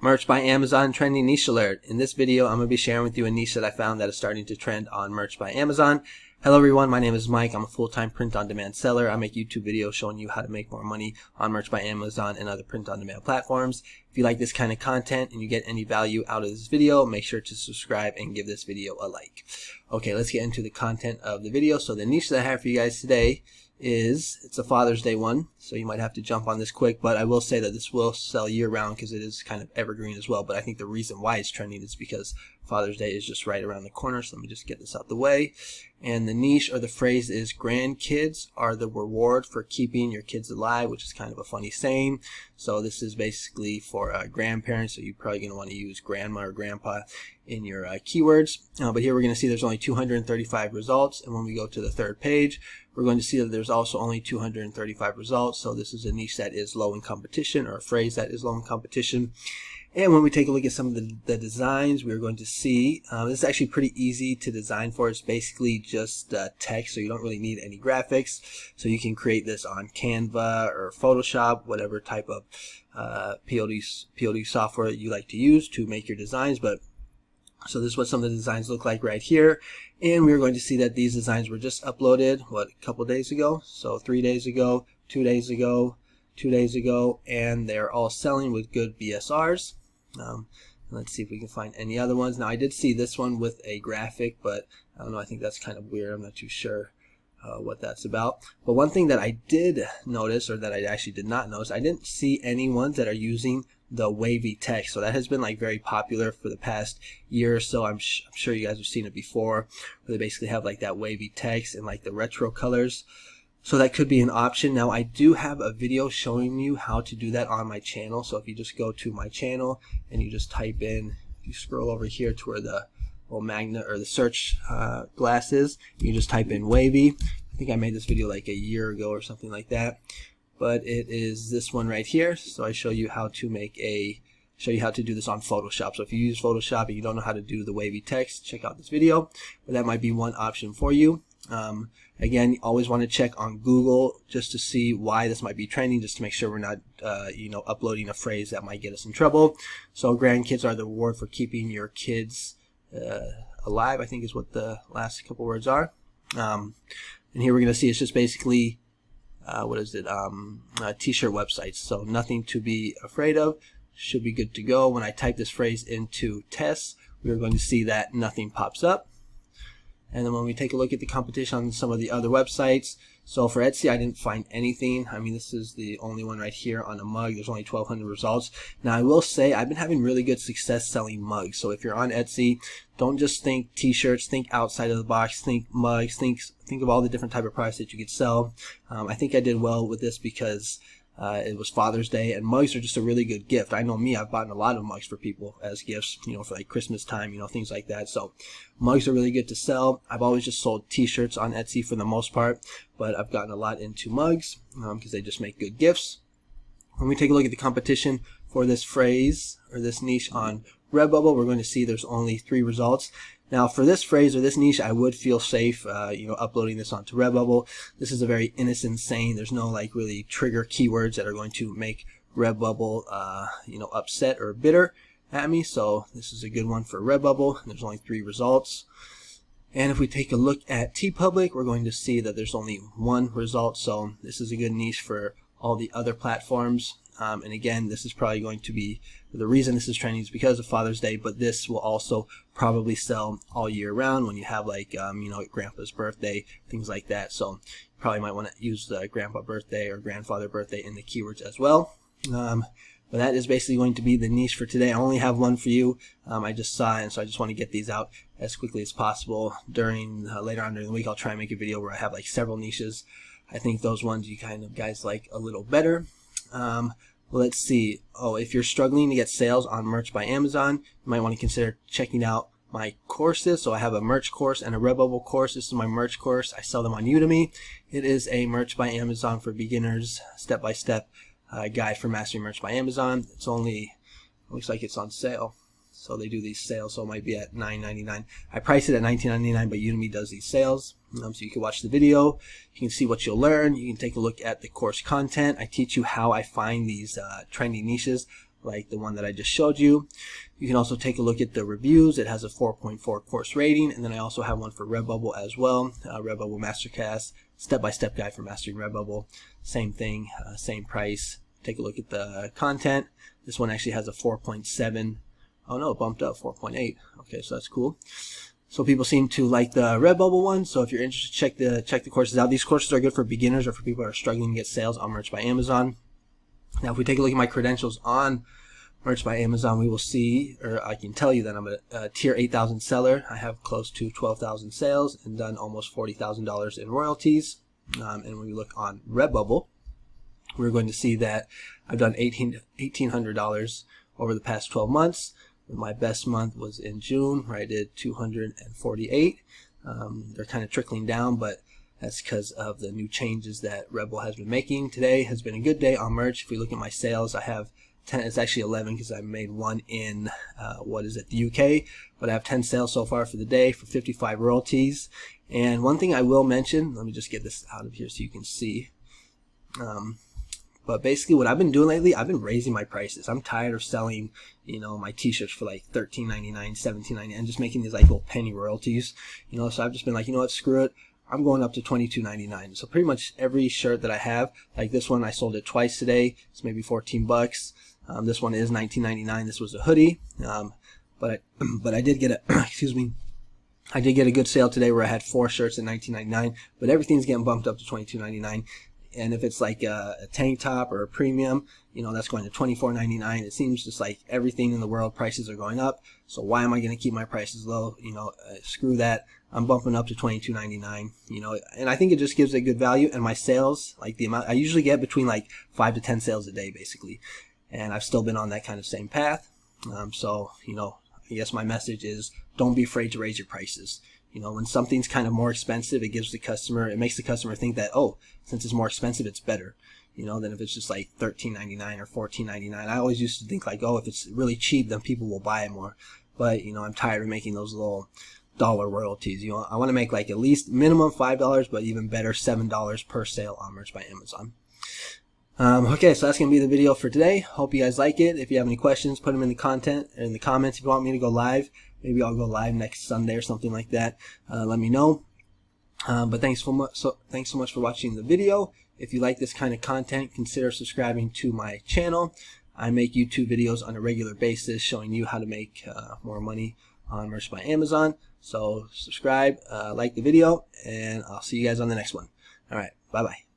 Merch by Amazon trending niche alert. In this video, I'm going to be sharing with you a niche that I found that is starting to trend on Merch by Amazon. Hello everyone, my name is Mike. I'm a full-time print-on-demand seller. I make YouTube videos showing you how to make more money on Merch by Amazon and other print-on-demand platforms. If you like this kind of content and you get any value out of this video, make sure to subscribe and give this video a like. Okay, let's get into the content of the video. So the niche that I have for you guys today it's a Father's Day one, so you might have to jump on this quick, but I will say that this will sell year round because it is kind of evergreen as well. But I think the reason why it's trending is because Father's Day is just right around the corner. So let me just get this out the way. And the niche or the phrase is grandkids are the reward for keeping your kids alive, which is kind of a funny saying. So this is basically for grandparents, so you're probably going to want to use grandma or grandpa in your keywords. But here we're going to see there's only 235 results, and when we go to the third page, we're going to see that there's also only 235 results. So this is a niche that is low in competition, or a phrase that is low in competition. And when we take a look at some of the designs, we're going to see this is actually pretty easy to design for. It's basically just text, so you don't really need any graphics. So you can create this on Canva or Photoshop, whatever type of POD software you like to use to make your designs. But so this is what some of the designs look like right here. And we're going to see that these designs were just uploaded, a couple days ago? So 3 days ago, 2 days ago, 2 days ago, and they're all selling with good BSRs. Let's see if we can find any other ones. Now I did see this one with a graphic, but I don't know, I think that's kind of weird. I'm not too sure what that's about. But one thing that I did notice, or that I actually did not notice, I didn't see any ones that are using the wavy text. So that has been like very popular for the past year or so. I'm sure you guys have seen it before, where they basically have like that wavy text and like the retro colors. So that could be an option. Now I do have a video showing you how to do that on my channel. So if you just go to my channel and you just type in, you scroll over here to where the little magnet or the search glass is, you just type in wavy. I think I made this video like a year ago or something like that. But it is this one right here. So I show you how to do this on Photoshop. So if you use Photoshop and you don't know how to do the wavy text, check out this video. But that might be one option for you. Again, you always want to check on Google just to see why this might be trending, just to make sure we're not uploading a phrase that might get us in trouble. So grandkids are the reward for keeping your kids alive, I think is what the last couple words are. And here we're going to see it's just basically t-shirt websites. So nothing to be afraid of, should be good to go. When I type this phrase into tests, we're going to see that nothing pops up. And then when we take a look at the competition on some of the other websites, so for Etsy, I didn't find anything. I mean, this is the only one right here on a mug. There's only 1,200 results. Now, I will say I've been having really good success selling mugs. So if you're on Etsy, don't just think t-shirts, think outside of the box, think mugs, think of all the different type of products that you could sell. I think I did well with this because it was Father's Day, and mugs are just a really good gift. I know me, I've bought a lot of mugs for people as gifts, for like Christmas time, things like that. So mugs are really good to sell. I've always just sold t-shirts on Etsy for the most part, but I've gotten a lot into mugs because they just make good gifts. When we take a look at the competition for this phrase or this niche on Redbubble, we're going to see there's only 3 results. Now for this phrase or this niche, I would feel safe, uploading this onto Redbubble. This is a very innocent saying. There's no like really trigger keywords that are going to make Redbubble, upset or bitter at me. So this is a good one for Redbubble. There's only 3 results. And if we take a look at TeePublic, we're going to see that there's only 1 result. So this is a good niche for all the other platforms. And again, this is probably going to be the reason this is trending is because of Father's Day, but this will also probably sell all year round when you have like, grandpa's birthday, things like that. So you probably might want to use the grandpa birthday or grandfather birthday in the keywords as well. But that is basically going to be the niche for today. I only have one for you. I just saw it, and so I just want to get these out as quickly as possible. Later on during the week, I'll try and make a video where I have like several niches. I think those ones you kind of guys like a little better. Let's see. If you're struggling to get sales on Merch by Amazon, you might want to consider checking out my courses. So I have a merch course and a Redbubble course. This is my merch course. I sell them on Udemy. It is a Merch by Amazon for beginners, step-by-step guide for mastering Merch by Amazon. It's only, looks like it's on sale. So they do these sales, so it might be at $9.99. I price it at $19.99, but Udemy does these sales. So you can watch the video, you can see what you'll learn, you can take a look at the course content. I teach you how I find these trendy niches like the one that I just showed you. You can also take a look at the reviews. It has a 4.4 course rating, and then I also have one for Redbubble as well. Redbubble Masterclass, step-by-step guide for mastering Redbubble. Same thing, same price. Take a look at the content. This one actually has a 4.7. Oh no, it bumped up 4.8. Okay, so that's cool. So people seem to like the Redbubble one. So if you're interested, check the courses out. These courses are good for beginners or for people who are struggling to get sales on Merch by Amazon. Now, if we take a look at my credentials on Merch by Amazon, we will see, or I can tell you that I'm a tier 8,000 seller. I have close to 12,000 sales and done almost $40,000 in royalties. And when we look on Redbubble, we're going to see that I've done $1,800 over the past 12 months. My best month was in June, where I did 248. They're kind of trickling down, but that's because of the new changes that Redbubble has been making. Today has been a good day on merch. If we look at my sales, I have 10. It's actually 11 because I made one in the UK, but I have 10 sales so far for the day for 55 royalties. And one thing I will mention, let me just get this out of here so you can see. But basically what I've been doing lately, I've been raising my prices. I'm tired of selling, my t-shirts for like $13.99, $17.99, and just making these like little penny royalties. So I've just been like, what, screw it. I'm going up to $22.99. So pretty much every shirt that I have, like this one, I sold it twice today. It's maybe 14 bucks. This one is $19.99. This was a hoodie. But I did get a, excuse me. I did get a good sale today where I had 4 shirts at $19.99, but everything's getting bumped up to $22.99. And if it's like a tank top or a premium, that's going to $24.99. It seems just like everything in the world, prices are going up. So why am I going to keep my prices low? Screw that. I'm bumping up to $22.99. And I think it just gives a good value. And my sales, like the amount, I usually get between like 5 to 10 sales a day, basically. And I've still been on that kind of same path. So I guess my message is don't be afraid to raise your prices. When something's kind of more expensive, it makes the customer think that, oh, since it's more expensive, it's better, than if it's just like $13.99 or $14.99. I always used to think like, oh, if it's really cheap, then people will buy it more. But, I'm tired of making those little dollar royalties. I want to make like at least minimum $5, but even better, $7 per sale on Merch by Amazon. Okay, so that's going to be the video for today. Hope you guys like it. If you have any questions, put them in the comments. If you want me to go live, maybe I'll go live next Sunday or something like that. Let me know. But thanks so much for watching the video. If you like this kind of content, consider subscribing to my channel. I make YouTube videos on a regular basis showing you how to make more money on Merch by Amazon. So subscribe, like the video, and I'll see you guys on the next one. All right, bye-bye.